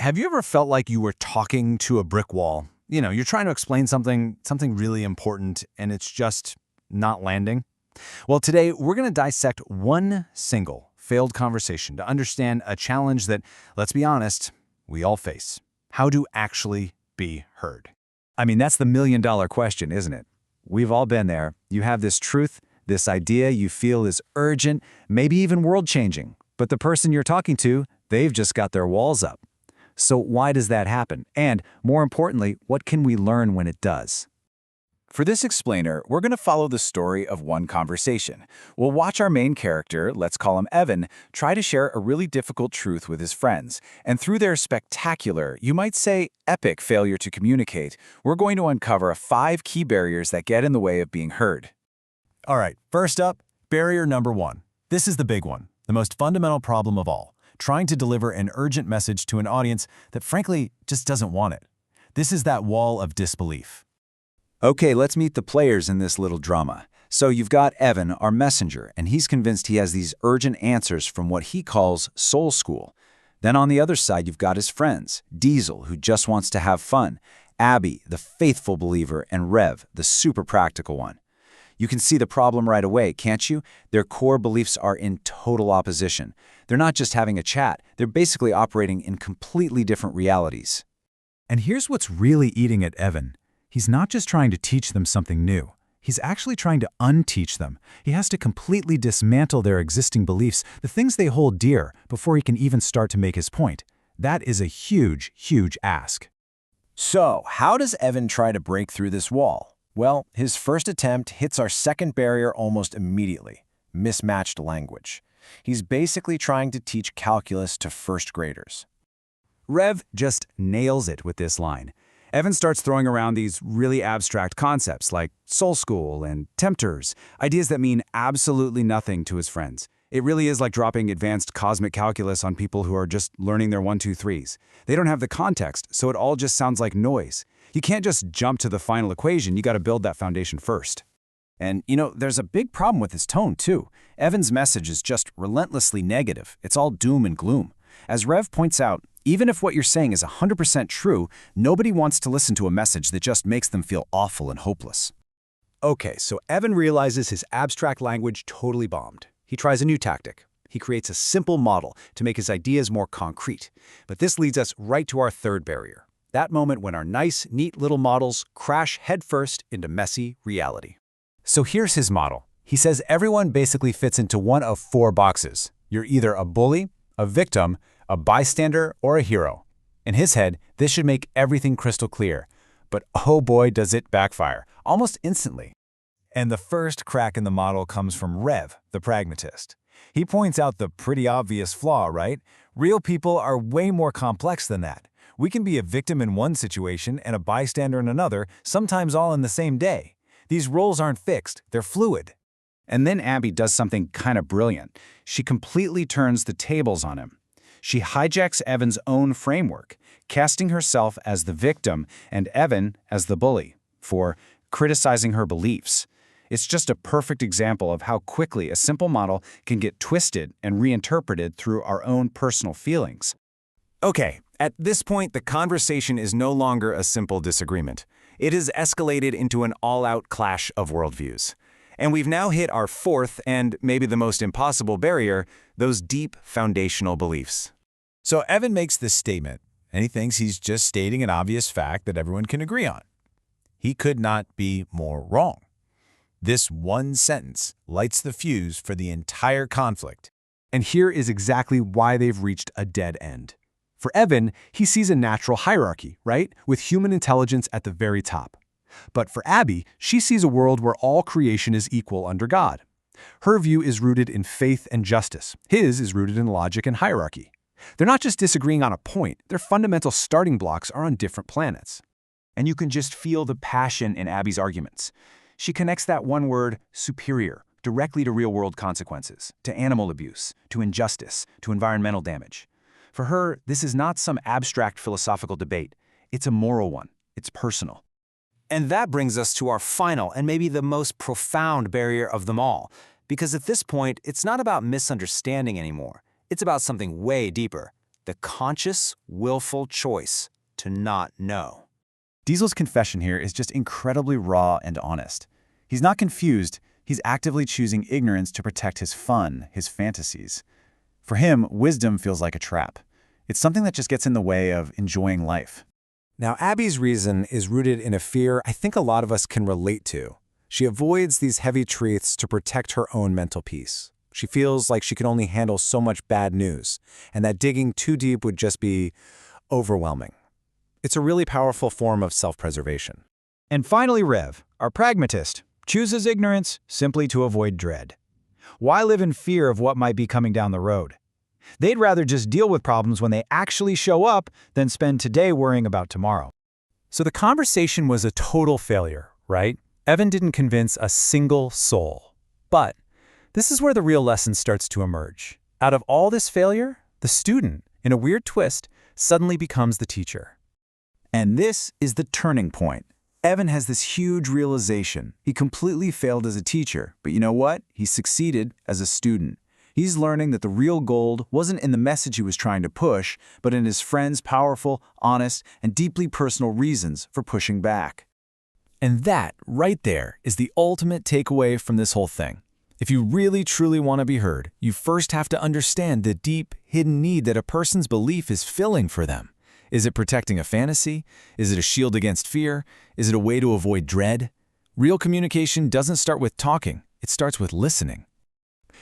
Have you ever felt like you were talking to a brick wall? You're trying to explain something really important, and it's just not landing? Well, today we're going to dissect one single failed conversation to understand a challenge that, let's be honest, we all face. How to actually be heard. I mean, that's the million-dollar question, isn't it? We've all been there. You have this truth, this idea you feel is urgent, maybe even world-changing. But the person you're talking to, they've just got their walls up. So why does that happen? And, more importantly, what can we learn when it does? For this explainer, we're going to follow the story of one conversation. We'll watch our main character, let's call him Evan, try to share a really difficult truth with his friends. And through their spectacular, you might say epic failure to communicate, we're going to uncover 5 key barriers that get in the way of being heard. All right, first up, barrier number 1. This is the big one, the most fundamental problem of all, trying to deliver an urgent message to an audience that frankly just doesn't want it. This is that wall of disbelief. Okay, let's meet the players in this little drama. So you've got Evan, our messenger, and he's convinced he has these urgent answers from what he calls soul school. Then on the other side, you've got his friends, Diesel, who just wants to have fun, Abby, the faithful believer, and Rev, the super practical one. You can see the problem right away, can't you? Their core beliefs are in total opposition. They're not just having a chat, they're basically operating in completely different realities. And here's what's really eating at Evan. He's not just trying to teach them something new. He's actually trying to unteach them. He has to completely dismantle their existing beliefs, the things they hold dear, before he can even start to make his point. That is a huge, huge ask. So, how does Evan try to break through this wall? Well, his first attempt hits our second barrier almost immediately: mismatched language. He's basically trying to teach calculus to first graders. Rev just nails it with this line. Evan starts throwing around these really abstract concepts like soul school and tempters, ideas that mean absolutely nothing to his friends. It really is like dropping advanced cosmic calculus on people who are just learning their 1, 2, 3s. They don't have the context, so it all just sounds like noise. You can't just jump to the final equation, you got to build that foundation first. And, there's a big problem with his tone, too. Evan's message is just relentlessly negative. It's all doom and gloom. As Rev points out, even if what you're saying is 100% true, nobody wants to listen to a message that just makes them feel awful and hopeless. Okay, so Evan realizes his abstract language totally bombed. He tries a new tactic. He creates a simple model to make his ideas more concrete. But this leads us right to our third barrier. That moment when our nice, neat little models crash headfirst into messy reality. So here's his model. He says everyone basically fits into one of 4 boxes. You're either a bully, a victim, a bystander, or a hero. In his head, this should make everything crystal clear. But oh boy, does it backfire, almost instantly. And the first crack in the model comes from Rev, the pragmatist. He points out the pretty obvious flaw, right? Real people are way more complex than that. We can be a victim in one situation and a bystander in another, sometimes all in the same day. These roles aren't fixed, they're fluid. And then Abby does something kind of brilliant. She completely turns the tables on him. She hijacks Evan's own framework, casting herself as the victim and Evan as the bully, for criticizing her beliefs. It's just a perfect example of how quickly a simple model can get twisted and reinterpreted through our own personal feelings. Okay, at this point, the conversation is no longer a simple disagreement. It has escalated into an all-out clash of worldviews. And we've now hit our fourth and maybe the most impossible barrier, those deep foundational beliefs. So Evan makes this statement, and he thinks he's just stating an obvious fact that everyone can agree on. He could not be more wrong. This one sentence lights the fuse for the entire conflict. And here is exactly why they've reached a dead end. For Evan, he sees a natural hierarchy, right? With human intelligence at the very top. But for Abby, she sees a world where all creation is equal under God. Her view is rooted in faith and justice. His is rooted in logic and hierarchy. They're not just disagreeing on a point, their fundamental starting blocks are on different planets. And you can just feel the passion in Abby's arguments. She connects that one word, superior, directly to real-world consequences, to animal abuse, to injustice, to environmental damage. For her, this is not some abstract philosophical debate. It's a moral one. It's personal. And that brings us to our final and maybe the most profound barrier of them all. Because at this point, it's not about misunderstanding anymore. It's about something way deeper: the conscious, willful choice to not know. Diesel's confession here is just incredibly raw and honest. He's not confused, he's actively choosing ignorance to protect his fun, his fantasies. For him, wisdom feels like a trap. It's something that just gets in the way of enjoying life. Now, Abby's reason is rooted in a fear I think a lot of us can relate to. She avoids these heavy truths to protect her own mental peace. She feels like she can only handle so much bad news, and that digging too deep would just be overwhelming. It's a really powerful form of self-preservation. And finally, Rev, our pragmatist, chooses ignorance simply to avoid dread. Why live in fear of what might be coming down the road? They'd rather just deal with problems when they actually show up than spend today worrying about tomorrow. So the conversation was a total failure, right? Evan didn't convince a single soul. But this is where the real lesson starts to emerge. Out of all this failure, the student, in a weird twist, suddenly becomes the teacher. And this is the turning point. Evan has this huge realization. He completely failed as a teacher, but you know what? He succeeded as a student. He's learning that the real gold wasn't in the message he was trying to push, but in his friend's powerful, honest, and deeply personal reasons for pushing back. And that, right there, is the ultimate takeaway from this whole thing. If you really truly want to be heard, you first have to understand the deep, hidden need that a person's belief is filling for them. Is it protecting a fantasy? Is it a shield against fear? Is it a way to avoid dread? Real communication doesn't start with talking, it starts with listening.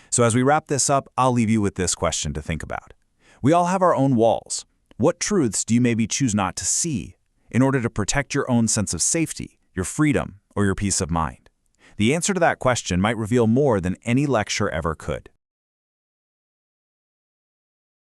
So as we wrap this up, I'll leave you with this question to think about. We all have our own walls. What truths do you maybe choose not to see in order to protect your own sense of safety, your freedom, or your peace of mind? The answer to that question might reveal more than any lecture ever could.